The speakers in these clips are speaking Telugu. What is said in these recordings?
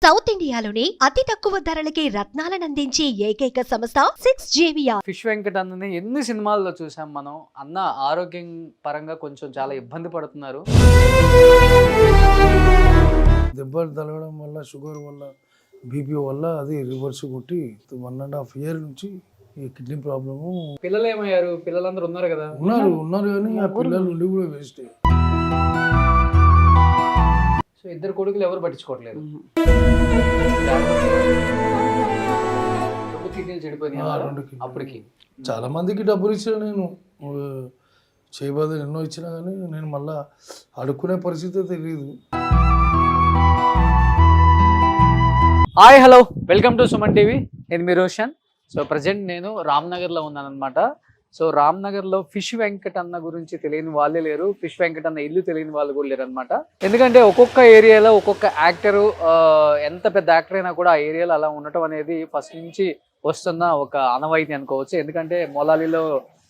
సౌత్ ఇండియాలోనే అతి తక్కువ ధరలకి రత్నాలనందించే ఏకైక సంస్థ 6JVR. ఫిష్ వెంకట్ అన్నని ఎన్ని సినిమాల్లో చూసాం మనం. అన్న ఆరోగ్యం పరంగా కొంచెం చాలా ఇబ్బంది పడుతున్నారు. దెబ్బలు తగలడం వల్ల, షుగర్ వల్ల, బీపీ వల్ల అది రివర్స్ కొట్టి 1.5 year నుంచి ఈ కిడ్నీ ప్రాబ్లము. పిల్లలు ఏమయ్యారు? పిల్లలందరూ ఉన్నారు కదా? ఉన్నారు కానీ ఆ పిల్లలు ఉండి కూడా వేస్ట్. సో ఇద్దరు కొడుకులు ఎవరు పట్టించుకోవట్లేదు. కిడ్నీలు చెడిపోయినాయి అప్పటికి. చాలా మందికి డబ్బులు ఇచ్చిన నేను చేయబోదు ఎన్నో ఇచ్చినా కానీ నేను మళ్ళా అడుక్కునే పరిస్థితి తెలియదు. Hi hello, welcome to Suman TV. నేను మీ రోషన్. సో ప్రజెంట్ నేను రామ్నగర్లో ఉన్నాను అనమాట. సో రామ్నగర్లో ఫిష్ వెంకట్ అన్న గురించి తెలియని వాళ్ళే లేరు, ఫిష్ వెంకట్ అన్న ఇల్లు తెలియని వాళ్ళు కూడా లేరు అనమాట. ఎందుకంటే ఒక్కొక్క ఏరియాలో ఒక్కొక్క యాక్టరు, ఎంత పెద్ద యాక్టర్ అయినా కూడా ఆ ఏరియాలో అలా ఉండటం అనేది ఫస్ట్ నుంచి వస్తున్న ఒక ఆనవాయితీ అనుకోవచ్చు. ఎందుకంటే మొలాలిలో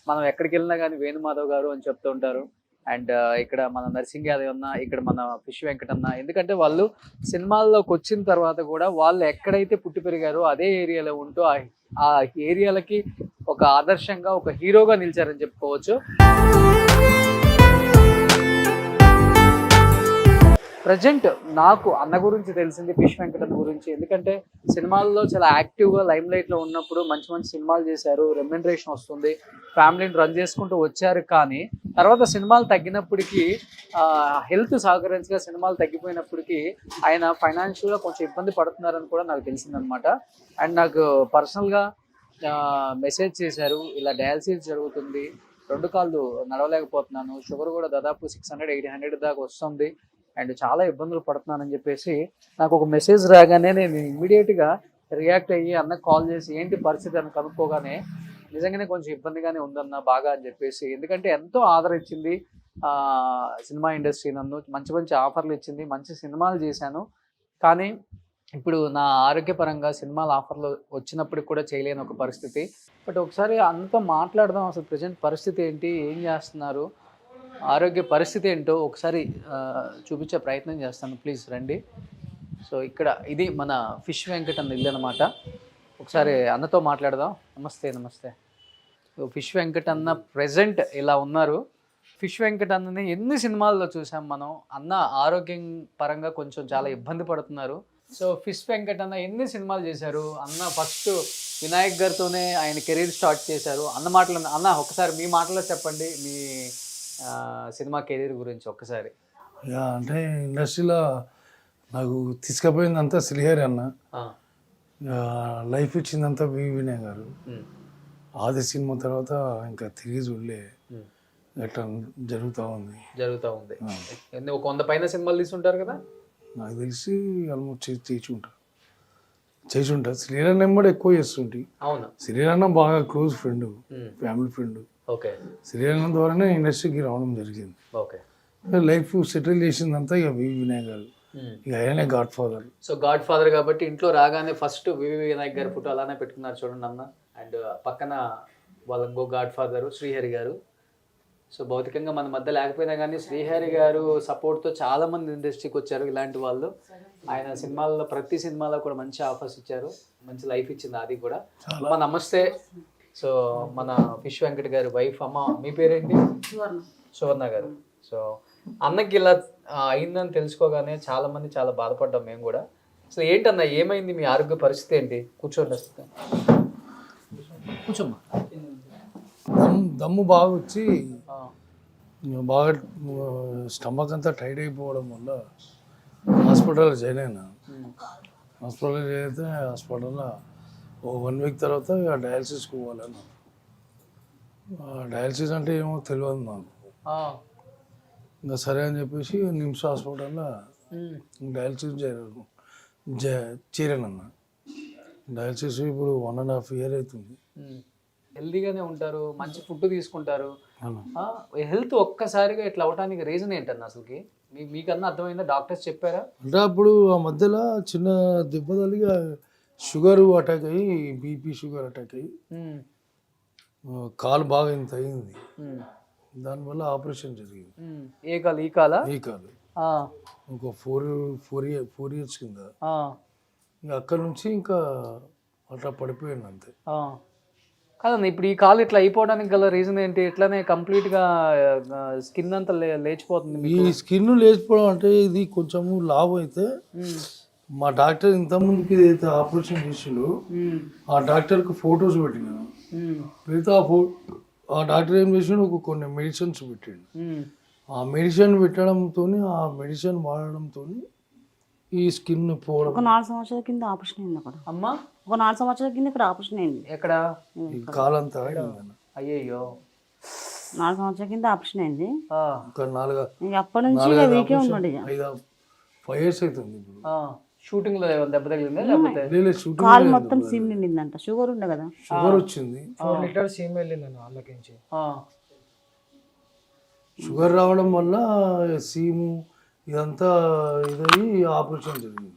మనం ఎక్కడికి వెళ్ళినా కానీ వేణుమాధవ్ గారు అని చెప్తూ ఉంటారు. అండ్ ఇక్కడ మన నర్సింగ్ యాదవ్ అన్న, ఇక్కడ మన ఫిష్ వెంకట్ అన్న. ఎందుకంటే వాళ్ళు సినిమాల్లోకి వచ్చిన తర్వాత కూడా వాళ్ళు ఎక్కడైతే పుట్టి పెరిగారో అదే ఏరియాలో ఉంటూ ఆ ఏరియాలకి ఒక ఆదర్శంగా, ఒక హీరోగా నిలిచారని చెప్పుకోవచ్చు. ప్రజెంట్ నాకు అన్న గురించి తెలిసింది ఫిష్ వెంకట్ అన్న గురించి. ఎందుకంటే సినిమాల్లో చాలా యాక్టివ్గా లైమ్ లైట్లో ఉన్నప్పుడు మంచి మంచి సినిమాలు చేశారు, రెమ్యునరేషన్ వస్తుంది, ఫ్యామిలీని రన్ చేసుకుంటూ వచ్చారు. కానీ తర్వాత సినిమాలు తగ్గినప్పటికీ, హెల్త్ సహకరించగా సినిమాలు తగ్గిపోయినప్పటికీ ఆయన ఫైనాన్షియల్గా కొంచెం ఇబ్బంది పడుతున్నారని కూడా నాకు తెలిసిందనమాట. అండ్ నాకు పర్సనల్గా మెసేజ్ చేశారు, ఇలా డయాలసిస్ జరుగుతుంది, 2 కాళ్ళు నడవలేకపోతున్నాను, షుగర్ కూడా దాదాపు 600-800 దాకా వస్తుంది, అండ్ చాలా ఇబ్బందులు పడుతున్నానని చెప్పేసి నాకు ఒక మెసేజ్ రాగానే నేను ఇమ్మీడియట్గా రియాక్ట్ అయ్యి అన్నకు కాల్ చేసి ఏంటి పరిస్థితి అని కనుక్కోగానే నిజంగానే కొంచెం ఇబ్బందిగానే ఉందన్న బాగా అని చెప్పేసి. ఎందుకంటే ఎంతో ఆదరించింది సినిమా ఇండస్ట్రీ, నన్ను మంచి మంచి ఆఫర్లు ఇచ్చింది, మంచి సినిమాలు చేశాను. కానీ ఇప్పుడు నా ఆరోగ్యపరంగా సినిమాల ఆఫర్లు వచ్చినప్పటికి కూడా చేయలేని ఒక పరిస్థితి. బట్ ఒకసారి అంతా మాట్లాడదాం, అసలు ప్రజెంట్ పరిస్థితి ఏంటి, ఏం చేస్తున్నారు, ఆరోగ్య పరిస్థితి ఏంటో ఒకసారి చూపించే ప్రయత్నం చేస్తాను. ప్లీజ్ రండి. సో ఇక్కడ ఇది మన ఫిష్ వెంకట్ అన్న ఇల్లు అనమాట. ఒకసారి అన్నతో మాట్లాడదాం. నమస్తే. నమస్తే. సో ఫిష్ వెంకట్ అన్న ప్రెజెంట్ ఇలా ఉన్నారు. ఫిష్ వెంకట్ అన్నని ఎన్ని సినిమాల్లో చూసాం మనం. అన్న ఆరోగ్యం పరంగా కొంచెం చాలా ఇబ్బంది పడుతున్నారు. సో ఫిష్ వెంకట్ అన్న ఎన్ని సినిమాలు చేశారు. అన్న ఫస్ట్ వినాయక్ గారితోనే ఆయన కెరీర్ స్టార్ట్ చేశారు. అన్న మాటలు అన్న ఒకసారి మీ మాటలో చెప్పండి మీ సినిమా కెరీర్ గురించి ఒక్కసారి. అంటే ఇండస్ట్రీలో నాకు తీసుకుపోయిందంతా శ్రీహరి అన్న, లైఫ్ ఇచ్చిందంతా వినయ్ గారు. ఆది సినిమా తర్వాత ఇంకా తిరిగి చూడలే, గట్లా జరుగుతూ ఉంది. ఒక 100 పైన సినిమాలు తీసుంటారు కదా నాకు తెలిసి. ఆల్మోస్ట్ చేసి ఉంటా. శ్రీరన్న కూడా ఎక్కువ చేస్తుంటే. అవును, శ్రీరన్న బాగా close friend, family friend. Okay. Sriranna ద్వారానే ఇండస్ట్రీకి రావడం జరిగింది. ఓకే. లైఫ్ సెటిల్ చేసిందంతా ఇక వినయ్ గారు, ఇక ఆయనే God father. So God father కాబట్టి ఇంట్లో రాగానే ఫస్ట్ వినాయక్ గారి ఫోటో అలానే పెట్టుకున్నారు చూడండి అన్న. అండ్ పక్కన వాళ్ళ ఇంకో గాడ్ ఫాదర్ శ్రీహరి గారు. సో భౌతికంగా మన మధ్య లేకపోయినా కానీ శ్రీహరి గారు సపోర్ట్తో చాలా మంది ఇండస్ట్రీకి వచ్చారు. ఇలాంటి వాళ్ళు ఆయన సినిమాల్లో ప్రతి సినిమాలో కూడా మంచి ఆఫర్స్ ఇచ్చారు, మంచి లైఫ్ ఇచ్చింది అది కూడా. అమ్మ నమస్తే. సో మన ఫిష్ వెంకట్ గారి వైఫ్. అమ్మ మీ పేరేంటి? సువర్ణ గారు. సో అన్నకి ఇలా అయిందని తెలుసుకోగానే చాలా మంది చాలా బాధపడ్డాం మేము కూడా. సో ఏంటన్నా ఏమైంది, మీ ఆరోగ్య పరిస్థితి ఏంటి? కూర్చోండి. కూర్చోమ్మా. దమ్ము బాగా వచ్చి బాగా స్టమక్ అంతా టైట్ అయిపోవడం వల్ల హాస్పిటల్లో జాయిన్ అయినా. హాస్పిటల్లో జాయిన్ అయితే హాస్పిటల్లో 1 week తర్వాత డయాలసిస్కి పోవాలన్నా. డయాలసిస్ అంటే ఏమో తెలియదు నాకు. ఇంకా సరే అని చెప్పేసి నిమ్స్ హాస్పిటల్లో డయాలసిస్ చేరానన్న. డయాలసిస్ ఇప్పుడు 1.5 year అవుతుంది. హెల్తీగానే ఉంటారు, మంచి ఫుడ్ తీసుకుంటారు. హెల్త్ ఒక్కసారిగా ఇట్లా అవడానికి రీజన్ ఏంటన్నా అసలుకి? మీకన్నా అర్థమైందా? డాక్టర్స్ చెప్పారా? అంటే అప్పుడు ఆ మధ్యలో చిన్న దెబ్బ తగిలి షుగర్ అటాక్ అయ్యి, బీపీ షుగర్ అటాక్ అయ్యి కాలు బాగా ఇంత అయింది. దానివల్ల ఆపరేషన్ జరిగింది. ఏ కాలు? ఈ కాలా? ఈ కాలు ఒక 4 years కింద ఇక అక్కడ నుంచి ఇంకా అట్లా పడిపోయాను అంతే. కాదన్న, ఇప్పుడు ఈ కాలు ఇట్లా అయిపోవడానికి గల రీజన్ ఏంటి? ఇట్లానే కంప్లీట్ గా స్కిన్ అంతా లేచిపోతుంది ఈ మీకు? స్కిన్ లేచిపోవడం అంటే ఇది కొంచెము లాభం అయితే మా డాక్టర్ ఇంతకుముందుకి ఏదైతే ఆపరేషన్ చేసిండో ఆ డాక్టర్కి ఫొటోస్ పెట్టినాను. పెడితే ఆ డాక్టర్ ఏం చేసిండు, కొన్ని మెడిసిన్స్ పెట్టిండు. ఆ మెడిసిన్ పెట్టడంతో ఆ మెడిసిన్ వాడడంతో ఈ స్కిన్ పోవడం. ఒక 4 సంవత్సరాల కింద ఆపరేషన్ అయింది అక్కడ. అమ్మా, ఒక 4 సంవత్సరాల కింద ఇక్కడ ఆపరేషన్ అయింది. ఎక్కడ? ఈ కాలంతా అయ్యయ్యో, 4 సంవత్సరాల కింద ఆపరేషన్ అయింది. ఇంకా 4 ఇంక అప్పటి నుంచి ఇక వీకే ఉన్నాడు. ఇక 5 years అవుతుంది ఇప్పుడు. షూటింగ్ లో దెబ్బ తగిలిందా లేకపోతే? లేదు, షూటింగ్ కాలు మొత్తం సీమ్ నిండిందంట. షుగర్ ఉండే కదా, షుగర్ వచ్చింది. 4 liters సీమ్ వెళ్ళిందన్న వాళ్ళకించి. షుగర్ రావడం వల్ల సీము ఇదంతా ఇదయ్యి ఆపరేషన్ జరిగింది.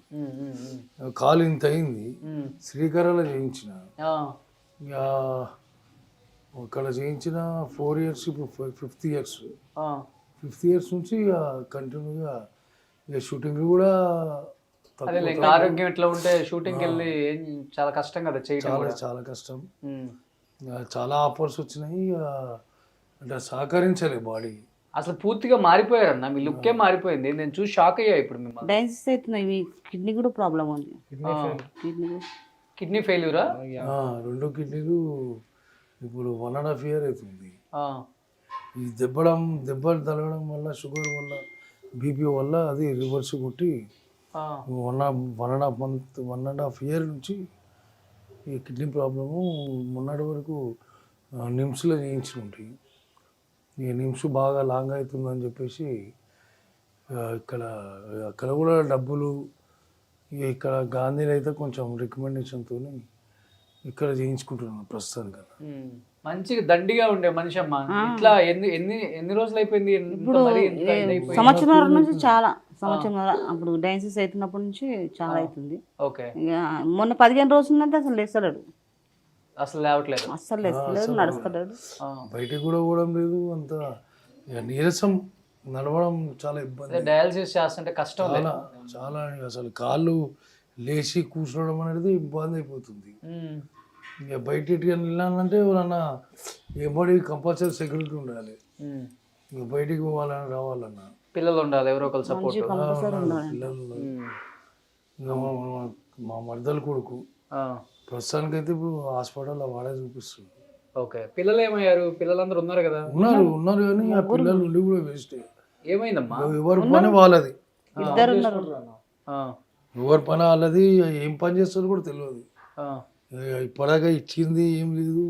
కాలు ఇంత అయింది. శ్రీకరలో చేయించిన, ఇక అక్కడ చేయించిన 4 years, ఇప్పుడు 5th years. 5th years నుంచి ఇక కంటిన్యూగా ఇక షూటింగ్ కూడా అదే ఆరోగ్యం ఎట్లా ఉంటే షూటింగ్కి వెళ్ళి చాలా కష్టం కదా చేయడం. చాలా చాలా కష్టం. చాలా ఆఫర్స్ వచ్చినాయి. అంటే సహకరించలే బాడీ. అసలు పూర్తిగా మారిపోయారన్న, మీ లుక్కే మారిపోయింది. నేను చూసి షాక్ అయ్యా ఇప్పుడు మిమ్మల్ని. డయాలసిస్ అవుతున్నాయి. కిడ్నీ కూడా ప్రాబ్లం ఉంది. కిడ్నీ ఫెయిల్యూరా? 2 కిడ్నీలు ఇప్పుడు 1.5 year అవుతుంది. ఈ దెబ్బలు తగలడం వల్ల, షుగర్ వల్ల, బీపీ వల్ల అది రివర్స్ కొట్టి 1.5 year నుంచి ఈ కిడ్నీ ప్రాబ్లము మొన్నటి వరకు నిమ్స్లో చేయించి ఉంటాయి. ఈ నిమ్స్ బాగా లాంగ్ అవుతుందని చెప్పేసి అక్కడ కూడా డబ్బులు, ఇక్కడ గాంధీలో అయితే కొంచెం రికమెండేషన్తో ఇక్కడ చేయించుకుంటున్నాను ప్రస్తుతానికి కదా. మంచిగా దండిగా ఉండే మనిషి అమ్మ. ఇట్లా ఎన్ని రోజులు అయిపోయింది? ఇప్పుడు సంవత్సరం నుంచి చాలా సంవత్సరం. అప్పుడు డయాలసిస్ అవుతున్నప్పటి నుంచి చాలా అవుతుంది. ఓకే. ఇక మొన్న 15 రోజులంటే అసలు లేస్తలేడు. అసలు లేవట్లేదు, అస్సలు లేస్తలేడు, నడుస్తలేడు, బయటికి కూడా పోవడం లేదు. అంత నీరసం, నడవడం చాలా ఇబ్బంది. డయాలసిస్ చేస్తుంటే కష్టం చాలా చాలా. అసలు కాళ్ళు లేచి కూర్చోవడం అనేది ఇబ్బంది అయిపోతుంది. ఇక బయటికి వెళ్ళాలంటే ఎవరన్నా ఎవరి కంపల్సరీ సెక్యూరిటీ ఉండాలి. ఇక బయటికి పోవాలని రావాలన్నా పిల్లలు ఉండాలి, ఎవరో ఒకరు సపోర్ట్. పిల్లలు ఇంకా మా మర్దలు కొడుకు ప్రస్తుతానికి అయితే ఇప్పుడు హాస్పిటల్లో వాడే చూపిస్తుంది. ఓకే. పిల్లలు ఏమయ్యారు? పిల్లలందరూ ఉన్నారు కదా? ఉన్నారు కానీ ఆ పిల్లలు ఉండి కూడా వేస్ట్. ఏమైందమ్మా? ఎవరి పని వాళ్ళది. ఇద్దరు ఉన్నారు. ఎవరి పని వాళ్ళది. ఏం పని చేస్తారో కూడా తెలియదు. ఇప్పటిదాకా ఇచ్చింది ఏం లేదు.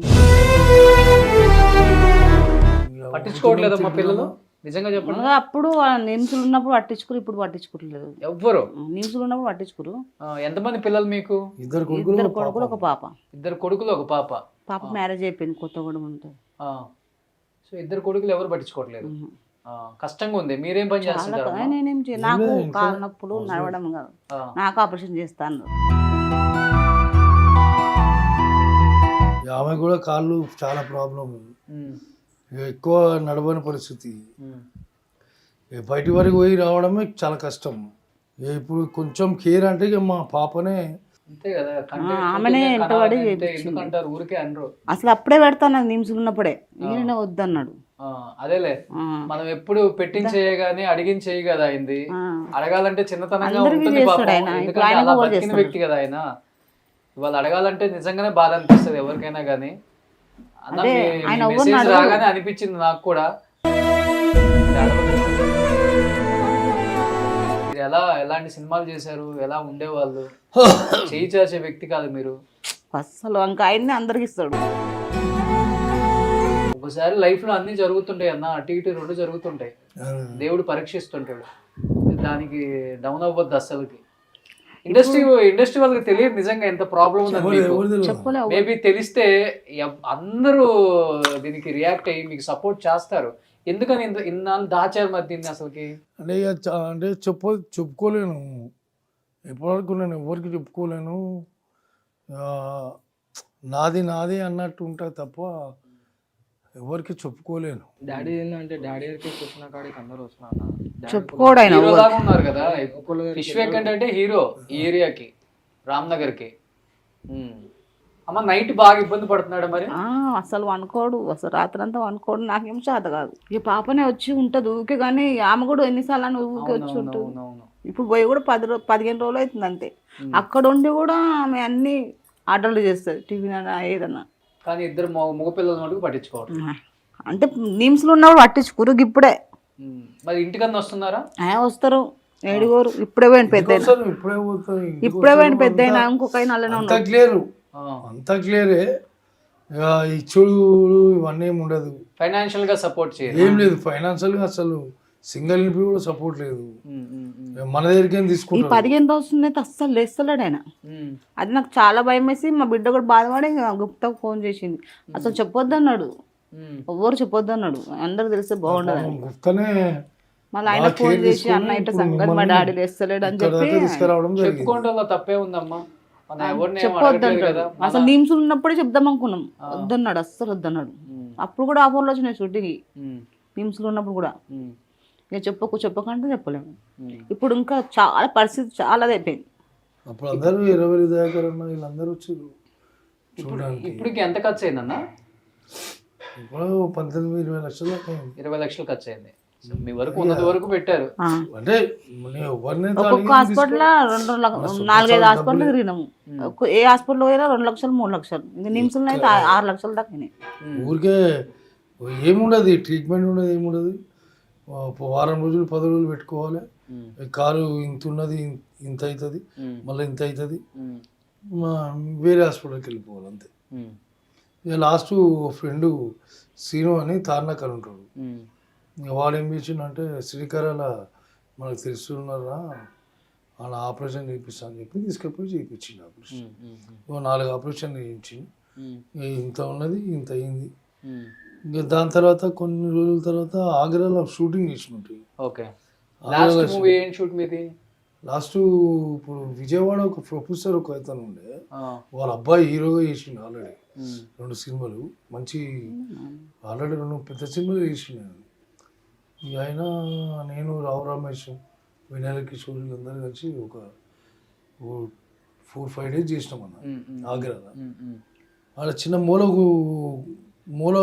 పట్టించుకోవట్లేదమ్మా పిల్లలు, నిజంగా చెప్పండి. అప్పుడు నిమ్స్లు ఉన్నప్పుడు పట్టించుకురు, ఇప్పుడు పట్టించుకోవట్లేదు ఎవ్వరు. నిమ్స్లు ఉన్నప్పుడు పట్టించుకురు. ఎంతమంది పిల్లలు మీకు? 2 కొడుకులు, ఒక పాప. 2 కొడుకులు, ఒక పాప. పాప మ్యారేజ్ అయిపోయింది, కొత్తగూడెం ఉంటుంది. సో 2 కొడుకులు ఎవరు పట్టించుకోవట్లేదు. కష్టంగా ఉంది. మీరేం పని చేస్తుంటారు? నేనేం నాకు కాళ్ళ నొప్పులు, నడవడం కాదు, నాకు ఆపరేషన్ చేస్తాను. ఆమె కూడా కాళ్ళు చాలా ప్రాబ్లం, ఎక్కువ నడవని పరిస్థితి. బయటి వరకు పోయి రావడమే చాలా కష్టం. ఇప్పుడు కొంచెం కేర్ అంటే ఇక మా పాపనే. అంతే కదా, ఆమెనే ఎంటబడి ఎందుకంటారు ఊరికే అనరు. అసలు అప్పుడే పెడతాను నిమ్స్లు ఉన్నప్పుడే, ఈయన వద్దన్నాడు. అదేలే, మనం ఎప్పుడు పెట్టించేయగానే అడిగించేయి కదా అయింది. అడగాలంటే చిన్నతనంగా ఉంటుంది పాపం, ఎందుకంటే అలా బతికిన వ్యక్తి కదా ఆయన. ఇవాళ అడగాలంటే నిజంగానే బాధ అనిపిస్తుంది ఎవరికైనా కానీ. మెసేజ్ రాగానే అనిపించింది నాకు కూడా. ఎలాంటి సినిమాలు చేశారు, ఎలా ఉండేవాళ్ళు? చేయి చేసే వ్యక్తి కాదు మీరు అసలు. ఇంకా ఆయన్ని అందరికి ఇస్తాడు. ఒకసారి లైఫ్ లో అన్ని జరుగుతుంటాయి అన్న, అటు ఇటు 2 జరుగుతుంటాయి. దేవుడు పరీక్షిస్తుంటాడు, దానికి డౌన్ అవ్వద్దు అస్సలకి. ఇండస్ట్రీ వాళ్ళకి తెలియదు నిజంగా ఎంత ప్రాబ్లం ఉందని. మేబీ తెలిస్తే అందరూ దీనికి రియాక్ట్ అయ్యి మీకు సపోర్ట్ చేస్తారు. ఎందుకని ఇన్నాళ్ళు దాచారు మరి దీన్ని అసలుకి? అంటే చెప్పుకోలేను. ఎప్పటివరకు నేను ఎవరికి చెప్పుకోలేను. నాది అన్నట్టు ఉంటా తప్ప ఎవరికి చెప్పుకోలేను. డాడీ ఏంటంటే డాడీ గారికి కూర్చున్న కాడికి అందరూ వస్తున్నారు. చెప్పుకోవడం ఉన్నారు కదా. ఫిష్ వెంకట్ అంటే హీరో ఈ ఏరియాకి. రామ్నగర్కి. అమ్మ నైట్ బాగా ఇబ్బంది పడుతున్నాడా మరి? అసలు వండుకోడు, అసలు రాత్రి అంతా వండుకోడు. నాకేం చేత కాదు. ఇక పాపనే వచ్చి ఉంటుంది ఊకే, కానీ ఆమె కూడా ఎన్నిసార్లు అని ఊకే వచ్చి ఉంటుంది. అవునవును. ఇప్పుడు పోయి కూడా 15 రోజులు అవుతుంది అంతే. అక్కడ ఉండి కూడా ఆమె అన్ని ఆర్డర్లు చేస్తుంది, టిఫిన్ అయినా ఏదన్నా. కానీ ఇద్దరు మగపిల్లల మటుకు పట్టించుకోవడం. అంటే నిమ్స్లో ఉన్నప్పుడు పట్టించుకోరు. ఇప్పుడే మరి ఇంటికన్నా వస్తున్నారా? వస్తారు, ఏడుగోరు. ఇప్పుడే పోయిన పెద్ద ఇప్పుడే పోయిన పెద్ద అయినా ఇంకొక నల్లనే అంతా ఉన్నారు. క్లియర్, అంతా క్లియరే. ఇక ఇచ్చుడు ఇవన్నీ ఏమి ఉండదు. ఫైనాన్షియల్ గా సపోర్ట్ చేయాలి, ఏం లేదు. ఫైనాన్షియల్ గా అసలు సింగిల్ ఇంపి కూడా సపోర్ట్ లేదు. మన దగ్గరికి ఏం ఈ తీసుకుంటారు. 15 రోజులు అయితే అస్సలు లేస్తలేడు ఆయన. అది నాకు చాలా భయం వేసి మా బిడ్డ కూడా బాధపడి గుప్తాకు ఫోన్ చేసింది. అసలు చెప్పొద్దు అన్నాడు, ఎవ్వరు చెప్పొద్దు అన్నాడు, అందరికి తెలిస్తే బాగుండదు. గుప్తనే మళ్ళీ ఆయన ఫోన్ చేసి అన్న ఇట్లా సంగతి మా డాడీ లేస్తలేడు అని చెప్పి తీసుకురావడం జరిగింది. చెప్పుకోవడంలో తప్పే ఉందమ్మా. మనం ఎవరిని ఏం చెప్పొద్దు అడగట్లేదు అంటాడు. కదా. అసలు నీమ్స్ ఉన్నప్పుడే చెప్దాం అనుకున్నాం, వద్దన్నాడు, అస్సలు వద్దన్నాడు. అప్పుడు కూడా ఆఫర్లో వచ్చినాయి షూటింగ్, నిమ్స్లో ఉన్నప్పుడు కూడా. ఇక చెప్పకంటే చెప్పలేము. ఇప్పుడు ఇంకా చాలా పరిస్థితి చాలా అయిపోయింది. అప్పుడు అందరూ 20 దాకా వీళ్ళందరూ వచ్చారు చూడడానికి. ఇప్పటికి ఎంత ఖర్చు అయిందన్న? ఇప్పుడు 18-20 లక్షలు దాకా అయింది. 20 లక్షలు ఖర్చు అయింది. సో మీ వరకు ఉన్నది వరకు పెట్టారు. అంటే ఎవరినైతే ఒక్కొక్క హాస్పిటల్ 4-5 హాస్పిటల్ తిరిగినాము. ఏ హాస్పిటల్ పోయినా 2 లక్షలు 3 లక్షలు. ఇంకా నిమ్స్లో అయితే 6 లక్షలు దాకా అయినాయి. ఊరికే ఏముండదు, ట్రీట్మెంట్ ఉండదు, ఏముండదు. వారం రోజులు 10 రోజులు పెట్టుకోవాలి. కాలు ఇంత ఉన్నది, ఇంత అవుతుంది, మళ్ళీ ఇంత అవుతుంది, వేరే హాస్పిటల్కి వెళ్ళిపోవాలి అంతే. ఇక లాస్ట్ ఫ్రెండ్ సీను అని తార్నాకర్ ఉంటాడు. ఇక వాడు ఏం చేసిండంటే శ్రీకరాల మనకు తెలుస్తున్నారా వాళ్ళ ఆపరేషన్ చేయిస్తా అని చెప్పి తీసుకెళ్ళిపోయి చేయించింది ఆపరేషన్. 4 ఆపరేషన్ చేయించి ఇంత ఉన్నది, ఇంత అయింది. ఇంకా దాని తర్వాత కొన్ని రోజుల తర్వాత ఆగ్రాలో షూటింగ్ చేసినట్టు. ఓకే. లాస్ట్ మూవీ ఏం షూట్ మీది? లాస్ట్ ఇప్పుడు విజయవాడ ఒక ప్రొఫెసర్ ఒక అతను ఉండే, వాళ్ళ అబ్బాయి హీరోగా చేసిండు. ఆల్రెడీ 2 సినిమాలు మంచి, ఆల్రెడీ 2 పెద్ద సినిమాలు చేసిండు. ఇక ఆయన, నేను, రావు రమేష్, వినాయక కిషోర్ అందరూ కలిసి ఒక 4-5 డేస్ చేసినాం అన్న ఆగ్రాలో. వాళ్ళ చిన్న మూల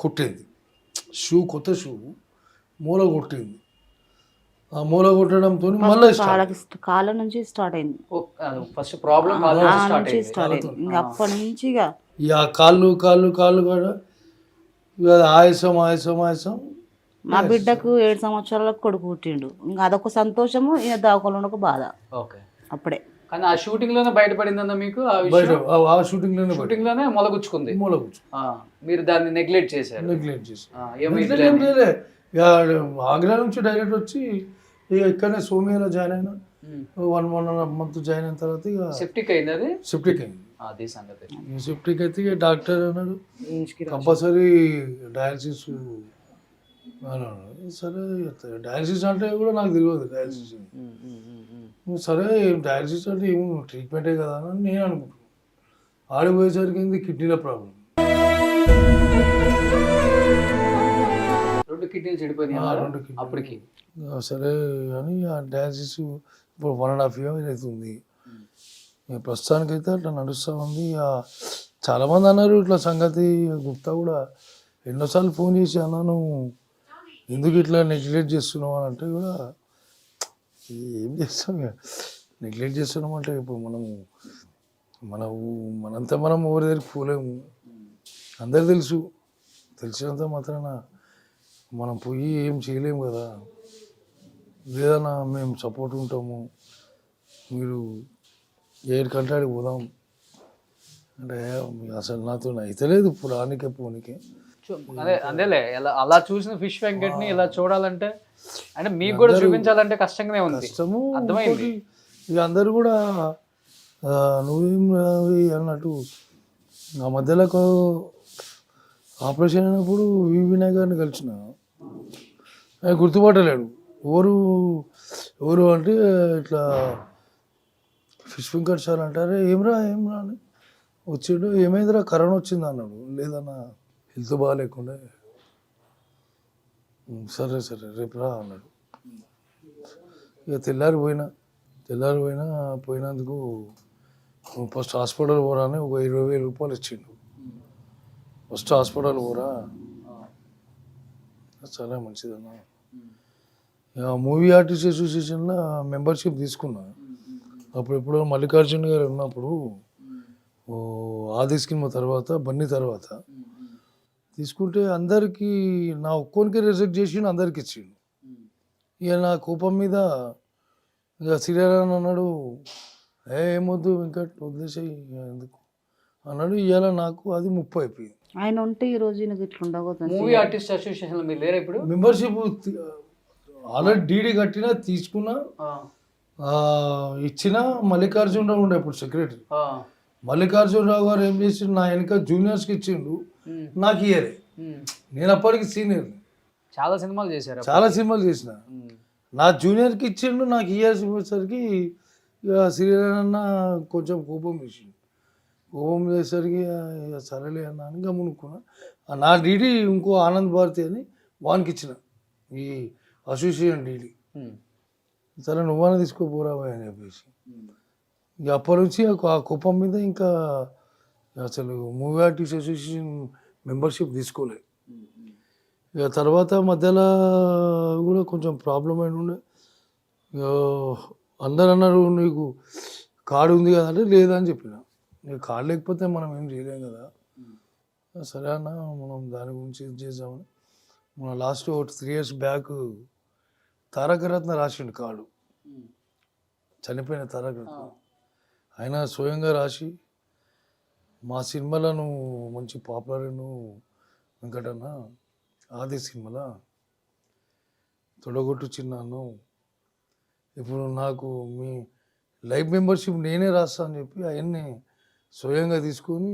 కొట్టింది, కొత్త షూ మూల కొట్టింది. ఆ మూల కొట్టడంతో మళ్ళీ కాళ్ళ నుంచి స్టార్ట్ అయింది. ఫస్ట్ ప్రాబ్లం స్టార్ట్ అయింది. ఇంకా అప్పటి నుంచి ఇక కాళ్ళు కూడా ఇక ఆయాసం. మా బిడ్డకు 7 సంవత్సరాలకు కొడుకు పుట్టిండు. ఇంకా అదొక సంతోషము, ఈయన దావకంలో ఒక బాధ. ఓకే. అప్పుడే కానీ ఆ షూటింగ్ లోనే బయటపడిందన్న మీకు? ఆ షూటింగ్ లోనే మొలగుచ్చుకుంది. మీరు దాన్ని నెగ్లెక్ట్ చేశారు. ఆగ్రా నుంచి డైరెక్ట్ వచ్చి ఇక ఇక్కడనే సోమియాలో జాయిన్ అయినా. 1.5 month జాయిన్ అయిన తర్వాత ఇక సెప్టిక్ అయింది. అది సెప్టిక్ అయింది. అదే సంగతి. సెప్టిక్ అయితే ఇక డాక్టర్ అన్నాడు కంపల్సరీ డయాలసిస్ అన్నాడు. సరే డయాలసిస్ అంటే కూడా నాకు తెలియదు డయాలసిస్. సరే డయాలసిస్ అంటే ఏమో ట్రీట్మెంటే కదా అని నేను అనుకుంటున్నాను. ఆడిపోయేసరికి ఏంది కిడ్నీల ప్రాబ్లం. 2 కిడ్నీలు చెడిపోయినాయి అప్పటికి. సరే కానీ ఆ డయాలసిస్ ఇప్పుడు 1.5 years అవుతుంది. ప్రస్తుతానికైతే అట్లా నడుస్తూ ఉంది. చాలామంది అన్నారు ఇట్లా సంగతి. గుప్తా కూడా ఎన్నోసార్లు ఫోన్ చేసి అన్నాను ఎందుకు ఇట్లా నెగ్లెక్ట్ చేస్తున్నావు అని అంటే కూడా ఏం చేస్తాం, నెగ్లెక్ట్ చేస్తున్నాం అంటే ఇప్పుడు మనంతా మనం ఎవరి దగ్గరికి పోలేము. అందరు తెలిసినంత మాత్రాన మనం పోయి ఏం చేయలేము కదా. లేదన్నా మేము సపోర్ట్ ఉంటాము, మీరు ఏడికంటే ఆడికి పోదాం అంటే అసలు నాతో అయితే లేదు పురానికే పోనీకే. అదేలే అలా చూసిన ఫిష్ వెంకట్ని ఇలా చూడాలంటే అంటే మీకు కూడా చూపించాలంటే కష్టంగానే ఉంది. కష్టము అర్థమైంది. ఇక అందరు కూడా నువ్వేం అన్నట్టు ఆ మధ్యలో ఆపరేషన్ అయినప్పుడు వినాయక్ గారిని కలిసిన, ఆయన గుర్తుపట్టలేడు. ఎవరు అంటే ఇట్లా ఫిష్ వెంకట్ సార్ అంటారే ఏమ్రా అని వచ్చాడు. ఏమైందిరా కరోనా వచ్చింది అన్నాడు. లేదన్నా హెల్త్ బాగాలేకుండా. సరే రేపు రా అన్నాడు. ఇక తెల్లారి పోయినా తెల్లారి పోయినందుకు ఫస్ట్ హాస్పిటల్ పోరాని ఒక 20,000 రూపాయలు ఇచ్చిండు. ఫస్ట్ హాస్పిటల్ పోరా, చాలా మంచిదన్న. మూవీ ఆర్టిస్ట్ అసోసియేషన్లో మెంబర్షిప్ తీసుకున్నా. అప్పుడు ఎప్పుడో మల్లికార్జున గారు ఉన్నప్పుడు ఆది సినిమా తర్వాత బన్నీ తర్వాత తీసుకుంటే అందరికీ నా ఒక్కోనికి రిజెక్ట్ చేసి అందరికి ఇచ్చిండు. ఇక నా కోపం మీద ఇక సీరియల్ అన్నాడు, ఏమొద్దు ఇంకా వదిలేసాయి ఎందుకు అన్నాడు. ఇవాళ నాకు అది 30 అయిపోయింది. ఆయన ఉంటే ఈ రోజు నాకు ఇట్లా ఉండబోతుంది. మూవీ ఆర్టిస్ట్ అసోసియేషన్ మీరు లేరా ఇప్పుడు? మెంబర్షిప్ ఆల్రెడీ డీడీ కట్టినా తీసుకున్నా, ఇచ్చిన. మల్లికార్జునరావు ఉండే అప్పుడు సెక్రటరీ. మల్లికార్జునరావు గారు ఏం చేసిండు, నా వెనక జూనియర్స్కి ఇచ్చిండు, నాకు ఇయ్యలే. నేను అప్పటికి సీనియర్, చాలా సినిమాలు చేశారు, చాలా సినిమాలు చేసిన. నా జూనియర్కి ఇచ్చిండు, నాకు ఇయర్స్ పోయేసరికి ఇక సీరియల్ అన్న కొంచెం కోపం వేసిండు. కోపం చేసేసరికి సరేలే అన్న అని గమనుకున్నా. నా డీడీ ఇంకో ఆనంద్ భారతి అని వానికి ఇచ్చిన, ఈ అసోసియేషన్ డీడీ. సరే నువ్వన్నా తీసుకోపోరావా అని చెప్పేసి ఇక అప్పటి నుంచి ఆ కోపం మీద ఇంకా అసలు మూవీ ఆర్టిస్ట్ అసోసియేషన్ మెంబర్షిప్ తీసుకోలేదు. ఇక తర్వాత మధ్యలో కూడా కొంచెం ప్రాబ్లం అయిన ఉండే. ఇక అందరు అన్నారు నీకు కార్డు ఉంది కదా అంటే లేదని చెప్పిన. నీకు కార్డు లేకపోతే మనం ఏం చేయలేం కదా. సరే అన్న మనం దాని గురించి ఇది చేద్దామని మన లాస్ట్ 3 years బ్యాక్ తారకరత్న రాసిండు కార్డు, చనిపోయిన తారకరత్న. ఆయన స్వయంగా రాసి మా సినిమాలను మంచి పాపులర్ వెంకటన్న ఆది సినిమాలో తొడగొట్టు చిన్నాను, ఇప్పుడు నాకు మీ లైఫ్ మెంబర్షిప్ నేనే రాస్తా అని చెప్పి అవన్నీ స్వయంగా తీసుకొని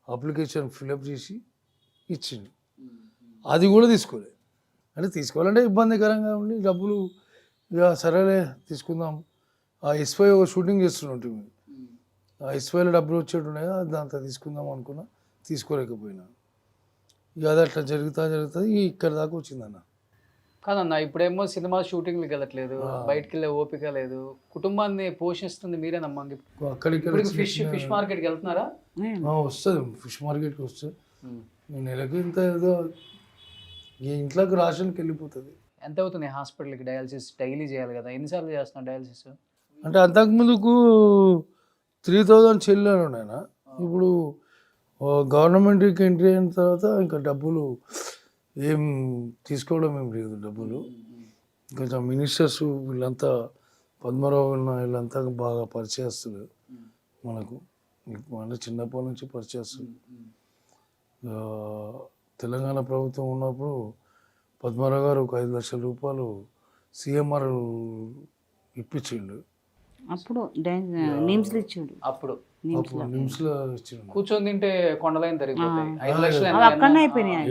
అప్లికేషన్ ఫిలప్ చేసి ఇచ్చిండు. అది కూడా తీసుకోలేదు. అంటే తీసుకోవాలంటే ఇబ్బందికరంగా ఉండి డబ్బులు ఇక సరేలే తీసుకుందాం. ఆ ఎస్వై ఒక షూటింగ్ చేస్తున్నట్టు, ఆ ఎస్వైలో డబ్బులు వచ్చేట్టున్నాయి కదా, దాంతో తీసుకుందాం అనుకున్నా, తీసుకోలేకపోయినా. ఇక అది అట్లా జరుగుతుంది ఇక్కడ దాకా వచ్చిందన్న. కాదన్న ఇప్పుడేమో సినిమా షూటింగ్కి వెళ్ళట్లేదు, బయటకు వెళ్ళే ఓపిక లేదు, కుటుంబాన్ని పోషిస్తుంది మీరేనమ్మా. అక్కడిక్కడ ఫిష్ మార్కెట్కి వెళ్తున్నారా? వస్తుంది, ఫిష్ మార్కెట్కి వస్తుంది. నేను నెలకి ఇంత ఏదో ఇంట్లోకి రాషన్కి వెళ్ళిపోతుంది. ఎంత అవుతుంది హాస్పిటల్కి? డయాలసిస్ డైలీ చేయాలి కదా, ఎన్నిసార్లు చేస్తున్నా డయాలసిస్? అంటే అంతకుముందుకు 3,000 చెల్లాను నేను. ఇప్పుడు గవర్నమెంట్కి ఎంట్రీ అయిన తర్వాత ఇంకా డబ్బులు ఏం తీసుకోవడం ఏం లేదు. డబ్బులు కొంచెం మినిస్టర్స్ వీళ్ళంతా పద్మరావు వీళ్ళంతా బాగా పరిచయస్తులు మనకు, అంటే చిన్నప్పటి నుంచి పరిచయస్తులు. తెలంగాణ ప్రభుత్వం ఉన్నప్పుడు పద్మరావు గారు ఒక 5 లక్షల రూపాయలు CMR ఇప్పించిండు. అప్పుడు నిమ్స్లో ఇచ్చిండు. అప్పుడు నిమ్స్లో ఇచ్చిండు. కూర్చొని తింటే కొండలైన తరిగిపోతాయి. 5 లక్షలు అక్కడనే అయిపోయినాయి,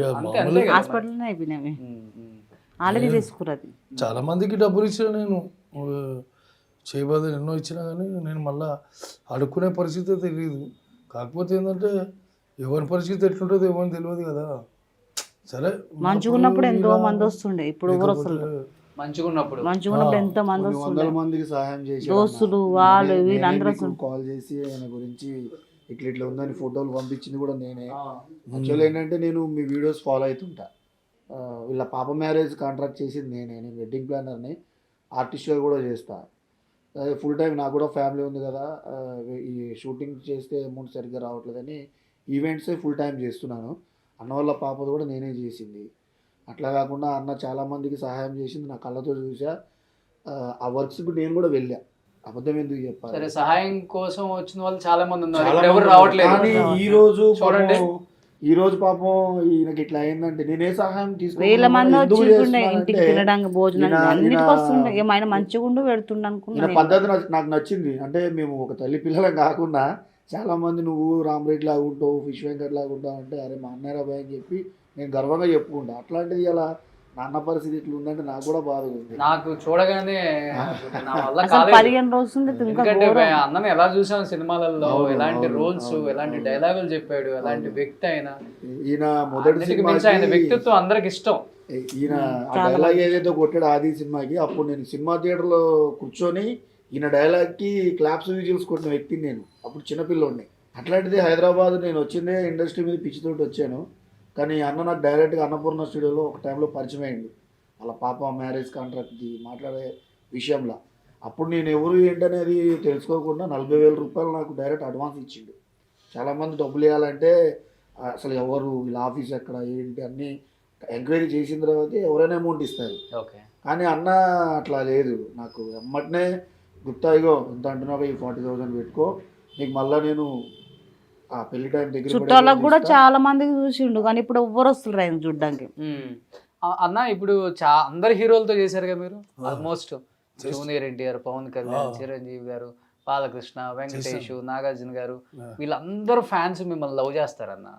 హాస్పిటల్లోనే అయిపోయినాయి. ఆల్రెడీ తీసుకున్నది. చాలా మందికి డబ్బులు ఇచ్చిన నేను, చేయబోదు ఎన్నో ఇచ్చినా కానీ నేను మళ్ళీ అడుక్కునే పరిస్థితి తెలియదు. కాకపోతే ఏంటంటే ఎవరి పరిస్థితి ఎట్లుంటుందో ఎవరిని తెలియదు కదా. సరే మంచిగున్నప్పుడు ఎంతో మంది వస్తుండే, ఇప్పుడు ఎవరు వస్తుంది? మంచిగున్నప్పుడు ఎంతో మంది వస్తుండే, 100 మందికి సహాయం చేసి దోస్తులు వాళ్ళు వీళ్ళందరూ కాల్ చేసి ఆయన గురించి ఇట్లా ఉందని ఫోటోలు పంపించింది కూడా నేనే. యాక్చువల్ ఏంటంటే నేను మీ వీడియోస్ ఫాలో అవుతుంటా. వీళ్ళ పాప మ్యారేజ్ కాంట్రాక్ట్ చేసింది నేనే. నేను వెడ్డింగ్ ప్లానర్ని, ఆర్టిస్ట్గా కూడా చేస్తా. ఫుల్ టైం నాకు కూడా ఫ్యామిలీ ఉంది కదా, ఈ షూటింగ్ చేస్తే అమౌంట్ సరిగ్గా రావట్లేదని ఈవెంట్సే ఫుల్ టైం చేస్తున్నాను. అన్న వాళ్ళ పాపది కూడా నేనే చేసింది. అట్లా కాకుండా అన్న చాలామందికి సహాయం చేసింది, నా కళ్ళతో చూసా. ఆ వర్క్స్కి నేను కూడా వెళ్ళా, అబద్ధం ఎందుకు చెప్పాలి. సరే సహాయం కోసం వచ్చిన వాళ్ళు చాలా మంది ఉన్నారు, ఎవరు రావట్లేదు. కానీ ఈ రోజు పాపం ఈయనకి ఇట్లా అయిందంటే నేనే సహాయం వేల మంది వచ్చి ఇంటికి తినడానికి భోజనం అన్నిటికి వస్తుండే. ఆయన మంచిగా ఉండు పెడుతుండ అనుకున్నా. పద్ధతి నాకు నచ్చింది. అంటే మేము ఒక తల్లి పిల్లలం కాకుండా చాలా మంది నువ్వు రామరెడ్డి లాగా ఉంటావు, ఫిష్ వెంకట్ లాగా ఉంటావు అంటే అరే మా అన్నయ్య బాయ్ అని చెప్పి నేను గర్వంగా చెప్పుకుంటా. అట్లాంటిది ఇలా నాన్న పరిస్థితి ఇట్లా ఉందంటే నాకు కూడా బాధ ఉంది. నాకు చూడగానే 15 రోజులు, ఎందుకంటే అన్నని ఎలా చూసాం సినిమాలలో, ఎలాంటి రోల్స్, ఎలాంటి డైలాగులు చెప్పాడు, ఎలాంటి వ్యక్తి అయినా. ఈయన మొదటి ఆయన వ్యక్తిత్వం అందరికి ఇష్టం. ఈయన ఆ డైలాగ్ ఏదైతే కొట్టాడు ఆది సినిమాకి, అప్పుడు నేను సినిమా థియేటర్లో కూర్చొని ఈయన డైలాగ్కి క్లాప్స్ విజిల్స్ కొట్టిన వ్యక్తిని నేను, అప్పుడు చిన్నపిల్లోడిని. అట్లాంటిది హైదరాబాద్ నేను వచ్చిందే ఇండస్ట్రీ మీద పిచ్చితోటి వచ్చాను. కానీ అన్న నాకు డైరెక్ట్గా అన్నపూర్ణ స్టూడియోలో ఒక టైంలో పరిచయం అయ్యిండు, వాళ్ళ పాప మ్యారేజ్ కాంట్రాక్ట్ది మాట్లాడే విషయంలో. అప్పుడు నేను ఎవరు ఏంటనేది తెలుసుకోకుండా 40,000 రూపాయలు నాకు డైరెక్ట్ అడ్వాన్స్ ఇచ్చిండు. చాలామంది డబ్బులు ఇవ్వాలంటే అసలు ఎవరు, వీళ్ళ ఆఫీస్ ఎక్కడ ఏంటి అన్నీ ఎంక్వైరీ చేసిన తర్వాత ఎవరైనా అమౌంట్ ఇస్తారు. ఓకే. కానీ అన్న అట్లా లేదు, నాకు ఎమ్మటనే గుప్తా ఇగో ఇంత అంటున్నావు, ఈ 40,000 పెట్టుకో, నీకు మళ్ళీ నేను ఆ పెళ్లి టైం దగ్గర చుట్టాలకు కూడా చాలా మందికి చూసిండు, కానీ ఇప్పుడు ఎవ్వరు వస్తున్నారు ఆయన చూడడానికి. అన్న ఇప్పుడు అందరు హీరోలతో చేశారు కదా మీరు, ఆల్మోస్ట్ జూనియర్ ఎన్టీఆర్, పవన్ కళ్యాణ్, చిరంజీవి గారు, బాలకృష్ణ, వెంకటేష్, నాగార్జున గారు, వీళ్ళందరూ ఫ్యాన్స్ మిమ్మల్ని లవ్ చేస్తారన్న.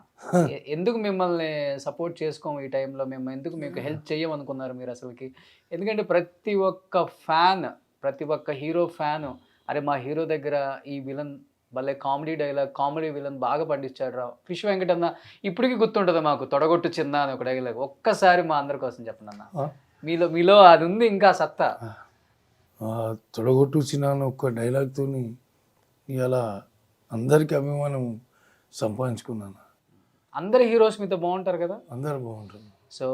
ఎందుకు మిమ్మల్ని సపోర్ట్ చేసుకోము ఈ టైంలో, మేము ఎందుకు మీకు హెల్ప్ చేయమనుకున్నారు మీరు అసలుకి? ఎందుకంటే ప్రతి ఒక్క ఫ్యాన్, ప్రతి ఒక్క హీరో ఫ్యాన్, అరే మా హీరో దగ్గర ఈ విలన్ భలే కామెడీ డైలాగ్, కామెడీ విలన్ బాగా పండించాడు రా. ఫిష్ వెంకట్ అన్న ఇప్పటికీ గుర్తుంటుంది మాకు, తొడగొట్టు చిన్న అని ఒక డైలాగ్. ఒక్కసారి మా అందరి కోసం చెప్పండి అన్న, మీలో అది ఉంది ఇంకా సత్తా. తొడగొట్టు చిన్న ఒక్క డైలాగ్తో ఇలా అందరికీ అభిమానం సంపాదించుకున్నాను. అందరు హీరోస్ మీతో బాగుంటారు కదా? అందరూ బాగుంటుంది. సో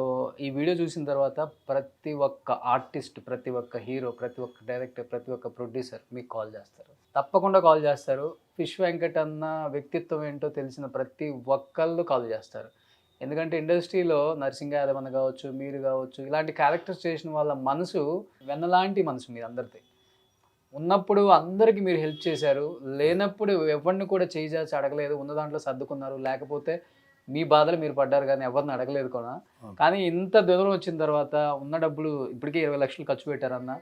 ఈ వీడియో చూసిన తర్వాత ప్రతి ఒక్క ఆర్టిస్ట్, ప్రతి ఒక్క హీరో, ప్రతి ఒక్క డైరెక్టర్, ప్రతి ఒక్క ప్రొడ్యూసర్ మీకు కాల్ చేస్తారు, తప్పకుండా కాల్ చేస్తారు. ఫిష్ వెంకట్ అన్న వ్యక్తిత్వం ఏంటో తెలిసిన ప్రతి ఒక్కళ్ళు కాల్ చేస్తారు. ఎందుకంటే ఇండస్ట్రీలో నరసింహ యాదవ్ అన్న కావచ్చు, మీరు కావచ్చు, ఇలాంటి క్యారెక్టర్స్ చేసిన వాళ్ళ మనసు వెన్నలాంటి మనసు మీ అందరిది. ఉన్నప్పుడు అందరికీ మీరు హెల్ప్ చేశారు, లేనప్పుడు ఎవరిని కూడా చేయి చేసి అడగలేదు, ఉన్న దాంట్లో సర్దుకున్నారు. లేకపోతే మీ బాధలు మీరు పడ్డారు కానీ ఎవరిని అడగలేదు కూడా. కానీ ఇంత దూరం వచ్చిన తర్వాత ఉన్న డబ్బులు ఇప్పటికే 20 లక్షలు ఖర్చు పెట్టారన్న.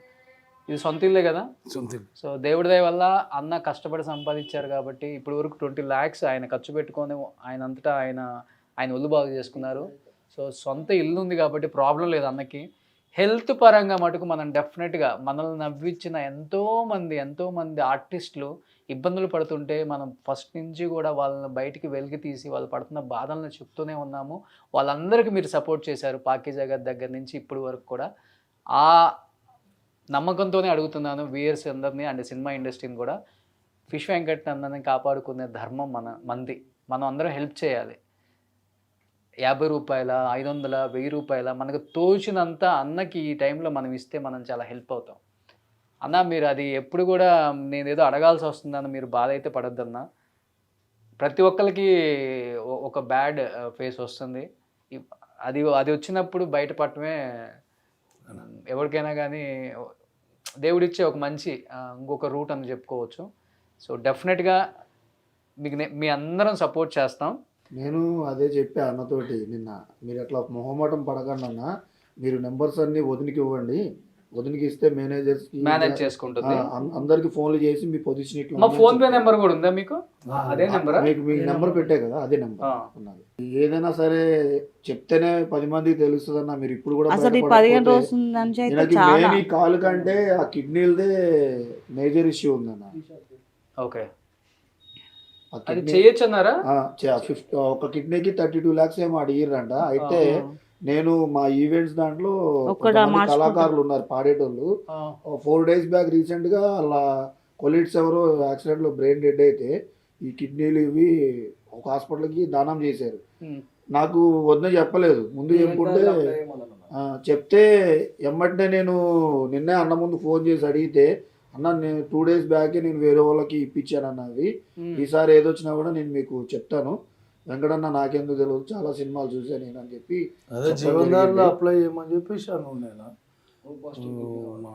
ఇది సొంత ఇల్లే కదా? సొంత ఇల్లు. సో దేవుడి దయ వల్ల అన్న కష్టపడి సంపాదించారు కాబట్టి ఇప్పుడు వరకు 20 lakhs ఆయన ఖర్చు పెట్టుకొని ఆయన అంతటా ఆయన ఒళ్ళు బాగు చేసుకున్నారు. సో సొంత ఇల్లు ఉంది కాబట్టి ప్రాబ్లం లేదు అన్నకి. హెల్త్ పరంగా మటుకు మనం డెఫినెట్గా మనల్ని నవ్వించిన ఎంతోమంది ఆర్టిస్టులు ఇబ్బందులు పడుతుంటే మనం ఫస్ట్ నుంచి కూడా వాళ్ళని బయటికి వెలికి తీసి వాళ్ళు పడుతున్న బాధలను చెప్తూనే ఉన్నాము. వాళ్ళందరికీ మీరు సపోర్ట్ చేశారు, పాకీ జగత్ దగ్గర నుంచి ఇప్పటి వరకు కూడా. ఆ నమ్మకంతోనే అడుగుతున్నాను వ్యూయర్స్ అందరినీ అండ్ సినిమా ఇండస్ట్రీని కూడా. ఫిష్ వెంకట్ అన్నని కాపాడుకునే ధర్మం మనది. మనం అందరం హెల్ప్ చేయాలి. 50 రూపాయల, 500, 1000 రూపాయల మనకు తోచినంత అన్నకి ఈ టైంలో మనం ఇస్తే మనం చాలా హెల్ప్ అవుతాం. అన్న మీరు అది ఎప్పుడు కూడా నేనేదో అడగాల్సి వస్తుందని మీరు బాధ అయితే పడొద్దన్న. ప్రతి ఒక్కరికి ఒక బ్యాడ్ ఫేస్ వస్తుంది, అది వచ్చినప్పుడు బయటపడటమే ఎవరికైనా కానీ దేవుడిచ్చే ఒక మంచి ఇంకొక రూట్ అని చెప్పుకోవచ్చు. సో డెఫినెట్గా మీకు మీ అందరం సపోర్ట్ చేస్తాం. నేను అదే చెప్పా అన్నతోటి నిన్న, మీరు అట్లా మొహమాటం పడకండి అన్న, మీరు నెంబర్స్ అన్ని వదినికి ఇవ్వండి, వదినికి ఇస్తే మేనేజ్ చేసుకుంటుంది. అందరికి ఫోన్లు చేసి మీ పొజిషన్ ఇట్లా. మా ఫోన్ పే నెంబర్ కూడా ఉందా మీకు? అదే నెంబర్ మీ నెంబర్ పెట్టే కదా, అదే నెంబర్ ఉన్నది. ఏదైనా సరే చెప్తేనే 10 మందికి తెలుస్తుంది అన్న. మీరు ఇప్పుడు కూడా అసలు 15 రోజుల మెయిన్ కాల్ కంటే ఆ కిడ్నీలదే మేజర్ ఇష్యూ ఉందన్న. ఓకే, అది చేయొచ్చు అన్నారా? ఒక కిడ్నీకి 32 lakhs ఏమో అడిగిరంట. అయితే నేను మా ఈవెంట్స్ దాంట్లో కళాకారులు ఉన్నారు పాడేటోళ్ళు. 4 days బ్యాక్ రీసెంట్ గా అలా కొలీగ్స్ ఎవరో యాక్సిడెంట్ లో బ్రెయిన్ డెడ్ అయితే ఈ కిడ్నీలు ఇవి ఒక హాస్పిటల్కి దానం చేశారు. నాకు వద్ద చెప్పలేదు, ముందు చెప్పుకుంటే చెప్తే ఎమ్మటనే నేను నిన్నే అన్న ముందు ఫోన్ చేసి అడిగితే, అన్న నేను 2 days బ్యాకే నేను వేరే వాళ్ళకి ఇప్పించాను అన్నది, ఈసారి ఏదొచ్చినా కూడా నేను మీకు చెప్తాను, వెంకటన్న నాకెందుకు తెలియదు, చాలా సినిమాలు చూసాను నేను అని చెప్పి అదే జీవనధారలో అప్లై చేయమని చెప్పేసి నేను మా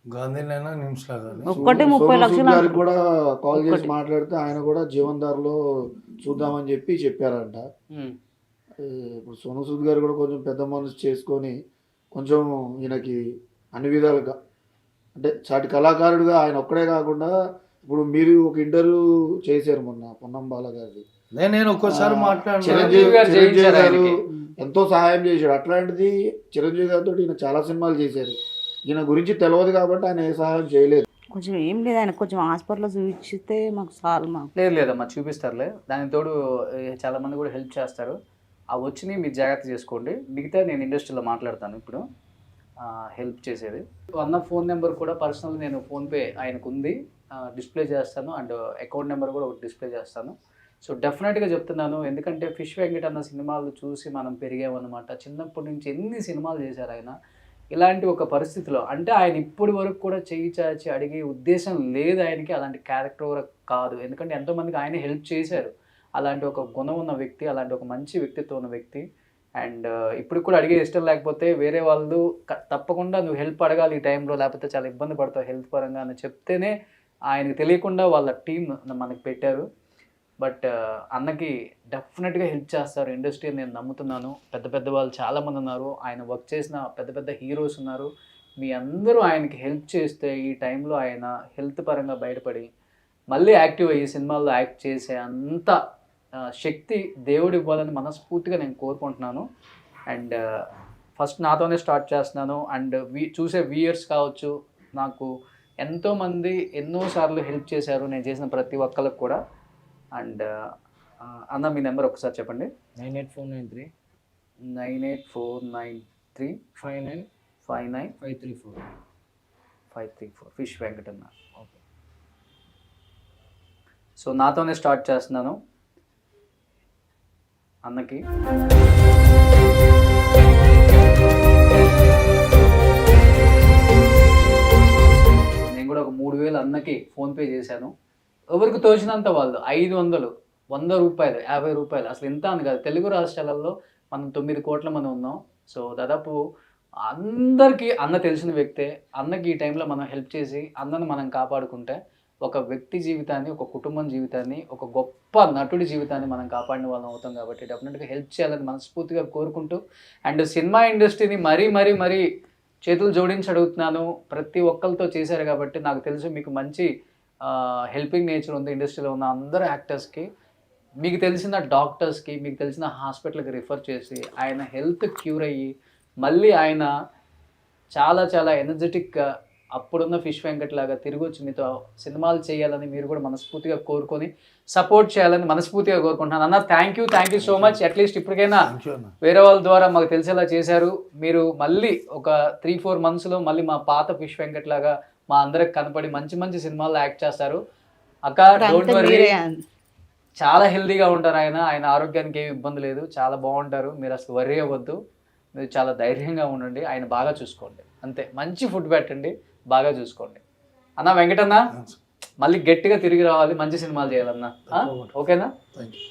గాంధీనైనా నిమ్స్లా కానీ ఒక్కటే 30 లక్షలు గారికి కూడా కాల్ చేసి మాట్లాడితే ఆయన కూడా జీవనధారలో చూద్దామని చెప్పారంట. ఇప్పుడు సోను సూద్ గారు కూడా కొంచెం పెద్ద మనసు చేసుకొని కొంచెం ఈయనకి అన్ని విధాలుగా, అంటే చాటి కళాకారుడిగా ఆయన ఒక్కడే కాకుండా, ఇప్పుడు మీరు ఒక ఇంటర్వ్యూ చేశారు మొన్న పొన్నం బాల గారిది, నేను ఒక్కసారి చిరంజీవి గారు ఎంతో సహాయం చేశాడు. అట్లాంటిది చిరంజీవి గారితో ఈయన చాలా సినిమాలు చేశారు. ఈయన గురించి తెలియదు కాబట్టి ఆయన ఏ సహాయం చేయలేదు. కొంచెం ఏం లేదు, ఆయన కొంచెం హాస్పిటల్లో చూపించితే మాకు చాలు. మాకు లేదమ్మా చూపిస్తారులే, దానికి తోడు చాలా మంది కూడా హెల్ప్ చేస్తారు. ఆ వచ్చినాయి మీరు జాగ్రత్త చేసుకోండి, మిగతా నేను ఇండస్ట్రీలో మాట్లాడతాను. ఇప్పుడు హెల్ప్ చేసేది. అన్న ఫోన్ నెంబర్ కూడా పర్సనల్ నేను ఫోన్పే ఆయనకు ఉంది, డిస్ప్లే చేస్తాను, అండ్ అకౌంట్ నెంబర్ కూడా ఒకటి డిస్ప్లే చేస్తాను. సో డెఫినెట్గా చెప్తున్నాను, ఎందుకంటే ఫిష్ వెంకట్ అన్న సినిమాలు చూసి మనం పెరిగామన్నమాట. చిన్నప్పటి నుంచి ఎన్ని సినిమాలు చేశారు ఆయన. ఇలాంటి ఒక పరిస్థితిలో అంటే ఆయన ఇప్పటి వరకు కూడా చెయ్యి చాచి అడిగే ఉద్దేశం లేదు ఆయనకి, అలాంటి క్యారెక్టర్ కూడా కాదు. ఎందుకంటే ఎంతోమందికి ఆయన హెల్ప్ చేశారు. అలాంటి ఒక గుణం ఉన్న వ్యక్తి, అలాంటి ఒక మంచి వ్యక్తిత్వం ఉన్న వ్యక్తి. అండ్ ఇప్పుడు కూడా అడిగే ఇష్టం లేకపోతే వేరే వాళ్ళు తప్పకుండా నువ్వు హెల్ప్ అడగాలి ఈ టైంలో, లేకపోతే చాలా ఇబ్బంది పడతావు హెల్త్ పరంగా అని చెప్తేనే ఆయనకు తెలియకుండా వాళ్ళ టీం మనకి పెట్టారు. బట్ అన్నకి డెఫినెట్గా హెల్ప్ చేస్తారు ఇండస్ట్రీ అని నేను నమ్ముతున్నాను. పెద్ద పెద్ద వాళ్ళు చాలామంది ఉన్నారు, ఆయన వర్క్ చేసిన పెద్ద పెద్ద హీరోస్ ఉన్నారు. మీ అందరూ ఆయనకి హెల్ప్ చేస్తే ఈ టైంలో ఆయన హెల్త్ పరంగా బయటపడి మళ్ళీ యాక్టివ్ అయ్యి సినిమాల్లో యాక్ట్ చేసే అంత శక్తి దేవుడు ఇవ్వాలని మనస్ఫూర్తిగా నేను కోరుకుంటున్నాను. అండ్ ఫస్ట్ నాతోనే స్టార్ట్ చేస్తున్నాను. అండ్ చూసే వ్యూయర్స్ కావచ్చు, నాకు ఎంతోమంది ఎన్నోసార్లు హెల్ప్ చేశారు నేను చేసిన ప్రతి ఒక్కరికి కూడా. అండ్ అన్న మీ నెంబర్ ఒకసారి చెప్పండి. 98493 98493 59 59 534 ఫిష్ వెంకట్ అన్న. ఓకే, సో నాతోనే స్టార్ట్ చేస్తున్నాను అన్నకి. నేను కూడా ఒక 3,000 అన్నకి ఫోన్పే చేశాను. ఎవరికి తోచినంత వాళ్ళు 500, 100 రూపాయలు, 50 రూపాయలు, అసలు ఎంత అని కాదు. తెలుగు రాష్ట్రాలలో మనం 9 కోట్ల మంది ఉన్నాం. సో దాదాపు అందరికీ అన్న తెలిసిన వ్యక్తే. అన్నకి ఈ టైంలో మనం హెల్ప్ చేసి అన్నను మనం కాపాడుకుంటే ఒక వ్యక్తి జీవితాన్ని, ఒక కుటుంబం జీవితాన్ని, ఒక గొప్ప నటుడి జీవితాన్ని మనం కాపాడిన వాళ్ళం అవుతాం. కాబట్టి డెఫినెట్గా హెల్ప్ చేయాలని మనస్ఫూర్తిగా కోరుకుంటూ, అండ్ సినిమా ఇండస్ట్రీని మరీ చేతులు జోడించి అడుగుతున్నాను. ప్రతి ఒక్కరితో చేశారు కాబట్టి నాకు తెలుసు మీకు మంచి హెల్పింగ్ నేచర్ ఉంది. ఇండస్ట్రీలో ఉన్న అందరు యాక్టర్స్కి, మీకు తెలిసిన డాక్టర్స్కి, మీకు తెలిసిన హాస్పిటల్కి రిఫర్ చేసి ఆయన హెల్త్ క్యూర్ అయ్యి మళ్ళీ ఆయన చాలా చాలా ఎనర్జెటిక్గా అప్పుడున్న ఫిష్ వెంకట్ లాగా తిరిగి వచ్చి మీతో సినిమాలు చేయాలని మీరు కూడా మనస్ఫూర్తిగా కోరుకొని సపోర్ట్ చేయాలని మనస్ఫూర్తిగా కోరుకుంటున్నాను. అన్న thank you so much. At least ఇప్పటికైనా వేరే వాళ్ళ ద్వారా మాకు తెలిసేలా చేశారు. మీరు మళ్ళీ ఒక 3-4 monthsలో మళ్ళీ మా పాత ఫిష్ వెంకట్ లాగా మా అందరికి కనపడి మంచి మంచి సినిమాల్లో యాక్ట్ చేస్తారు. అక్క డోంట్ వరీ, చాలా హెల్తీగా ఉంటారు ఆయన ఆరోగ్యానికి ఏమి ఇబ్బంది లేదు, చాలా బాగుంటారు. మీరు అసలు వర్రీ అవ్వద్దు, మీరు చాలా ధైర్యంగా ఉండండి. ఆయన బాగా చూసుకోండి, అంతే. మంచి ఫుడ్ పెట్టండి, బాగా చూసుకోండి. అన్న వెంకటన్న మళ్ళీ గట్టిగా తిరిగి రావాలి, మంచి సినిమాలు చేయాలన్నా. ఓకేనా? Thank you.